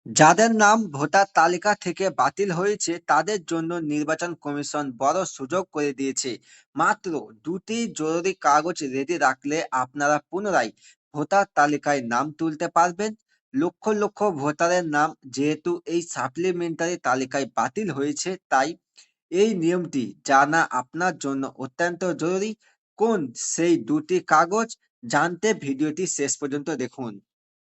যাদের নাম ভোটার তালিকা থেকে বাতিল হয়েছে তাদের জন্য নির্বাচন কমিশন বড় সুযোগ করে দিয়েছে। মাত্র দুটি জরুরি কাগজ রেডি রাখলে আপনারা পুনরায় ভোটার তালিকায় নাম তুলতে পারবেন। লক্ষ লক্ষ ভোটারের নাম যেহেতু এই সাপ্লিমেন্টারি তালিকায় বাতিল হয়েছে, তাই এই নিয়মটি জানা আপনার জন্য অত্যন্ত জরুরি। কোন সেই দুটি কাগজ জানতে ভিডিওটি শেষ পর্যন্ত দেখুন।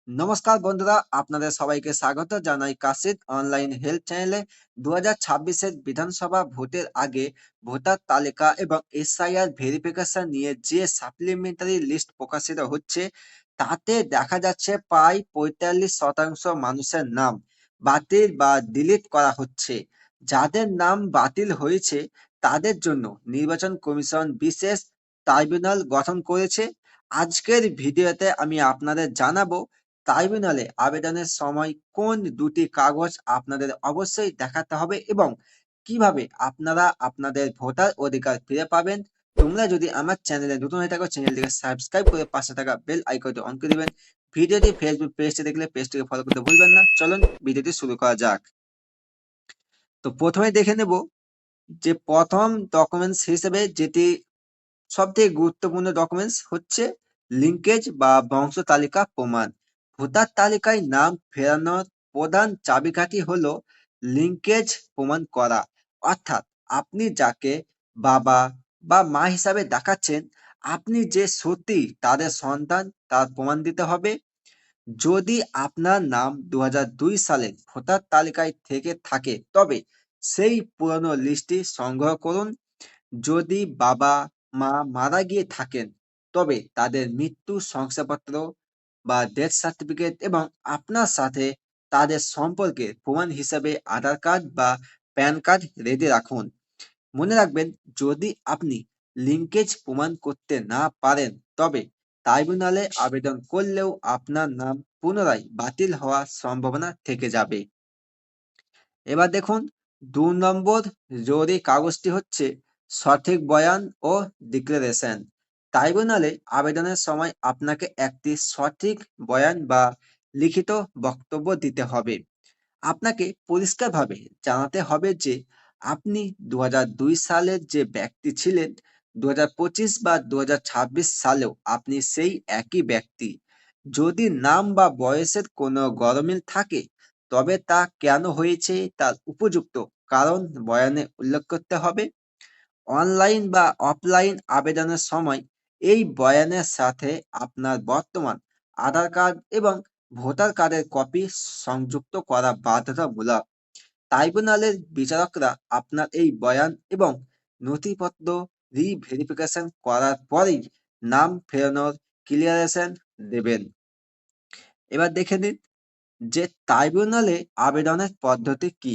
নমস্কার বন্ধুরা, আপনাদের সবাইকে স্বাগত জানাই কাশিদ অনলাইন হেল্প চ্যানেলে। 2026-এর বিধানসভা ভোটের আগে ভোটার তালিকা এবং এসআইআর ভেরিফিকেশন নিয়ে যে সাপ্লিমেন্টারি লিস্ট প্রকাশিত হচ্ছে, তাতে দেখা যাচ্ছে প্রায় 45% মানুষের নাম বাতিল বা ডিলিট করা হচ্ছে। যাদের নাম বাতিল হয়েছে তাদের জন্য নির্বাচন কমিশন বিশেষ ট্রাইব্যুনাল গঠন করেছে। আজকের ভিডিওতে আমি আপনাদের জানাবো ট্রাইব্যুনালে আবেদনের সময় কোন দুটি কাগজ আপনাদের অবশ্যই দেখাতে হবে এবং কিভাবে আপনারা আপনাদের ভোটার অধিকার ফিরে পাবেন। তোমরা যদি আমার চ্যানেলে নতুন হয়ে থাকো, চ্যানেলটিকে সাবস্ক্রাইব করে পাশে থাকা বেল আইকনটি অন করে দিবেন। ভিডিওটি ফেসবুক পেজটি দেখলে পেজটিকে ফলো করতে ভুলবেন না। চলুন ভিডিওটি শুরু করা যাক। তো প্রথমে দেখে নেব যে প্রথম ডকুমেন্টস হিসেবে যেটি সবথেকে গুরুত্বপূর্ণ ডকুমেন্টস হচ্ছে লিঙ্কেজ বা বংশ তালিকা প্রমাণ। ভোটার তালিকায় নাম ফেরানোর প্রধান চাবিকাঠি হলো লিঙ্কেজ প্রমাণ করা। অর্থাৎ আপনি যাকে বাবা বা মা হিসাবে দেখাচ্ছেন, আপনি যে সত্যি তাদের সন্তান তার প্রমাণ দিতে হবে। যদি আপনার নাম 2002 সালে ভোটার তালিকায় থেকে থাকে তবে সেই পুরনো লিস্টটি সংগ্রহ করুন। যদি বাবা-মা মারা গিয়ে থাকেন তবে তাদের মৃত্যু শংসাপত্র বা ডেথ সার্টিফিকেট এবং আপনার সাথে তাদের সম্পর্কের প্রমাণ হিসেবে আধার কার্ড বা প্যান কার্ড রেডি রাখুন। মনে রাখবেন, যদি আপনি লিঙ্কেজ প্রমাণ করতে না পারেন তবে ট্রাইব্যুনালে আবেদন করলেও আপনার নাম পুনরায় বাতিল হওয়ার সম্ভাবনা থেকে যাবে। এবার দেখুন, ২ নম্বর জরুরি কাগজটি হচ্ছে সঠিক বয়ান ও ডিক্লারেশন। ট্রাইব্যুনালে আবেদনের সময় আপনাকে একটি সঠিক বয়ান বা লিখিত বক্তব্য দিতে হবে। আপনাকে পরিষ্কারভাবে জানাতে হবে যে আপনি 2002 সালের যে ব্যক্তি ছিলেন, 2025 বা 2026 সালেও আপনি সেই একই ব্যক্তি। যদি নাম বা বয়সের কোনো গরমিল থাকে তবে তা কেন হয়েছে তার উপযুক্ত কারণ বয়ানে উল্লেখ করতে হবে। অনলাইন বা অফলাইন আবেদনের সময় এই বয়ানের সাথে আপনার বর্তমান আধার কার্ড এবং ভোটার কার্ডের কপি সংযুক্ত করা বাধ্যতামূলক। ট্রাইব্যুনালের বিচারকরা আপনার এই বয়ান এবং নথিপত্র রি-ভেরিফিকেশন করার পরেই নাম ফেরানোর ক্লিয়ারেশন দেবেন। এবার দেখে নিন যে ট্রাইব্যুনালে আবেদনের পদ্ধতি কি।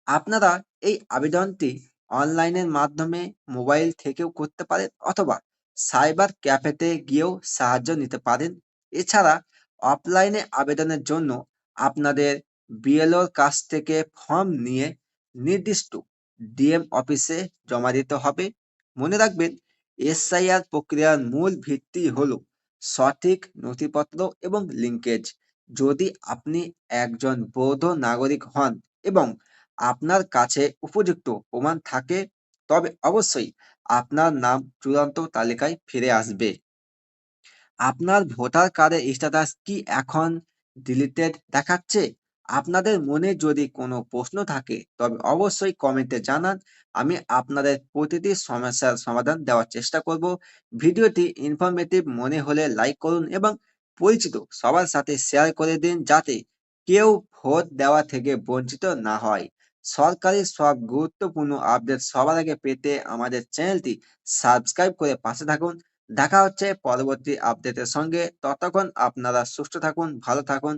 আপনারা এই আবেদনটি অনলাইনের মাধ্যমে মোবাইল থেকেও করতে পারেন অথবা সাইবার ক্যাফেতে গিয়েও সাহায্য নিতে পারেন। এছাড়া অফলাইনে আবেদনের জন্য আপনাদের বিএলওর কাছ থেকে ফর্ম নিয়ে নির্দিষ্ট ডিএম অফিসে জমা দিতে হবে। মনে রাখবেন, এসআইআর প্রক্রিয়ার মূল ভিত্তি হলো সঠিক নথিপত্র এবং লিঙ্কেজ। যদি আপনি একজন বৈধ নাগরিক হন এবং আপনার কাছে উপযুক্ত প্রমাণ থাকে তবে অবশ্যই আপনার নাম চূড়ান্ত তালিকায় ফিরে আসবে। আপনার ভোটার কার্ডের স্ট্যাটাস কি এখন ডিলিটেড দেখাচ্ছে? আপনাদের মনে যদি কোনো প্রশ্ন থাকে তবে অবশ্যই কমেন্টে জানান। আমি আপনাদের প্রতিটি সমস্যার সমাধান দেওয়ার চেষ্টা করব। ভিডিওটি ইনফরমেটিভ মনে হলে লাইক করুন এবং পরিচিত সবার সাথে শেয়ার করে দিন যাতে কেউ ভোট দেওয়া থেকে বঞ্চিত না হয়। সরকারি সব গুরুত্বপূর্ণ আপডেট সবার আগে পেতে আমাদের চ্যানেলটি সাবস্ক্রাইব করে পাশে থাকুন। দেখা হচ্ছে পরবর্তী আপডেটের সঙ্গে। ততক্ষণ আপনারা সুস্থ থাকুন, ভালো থাকুন।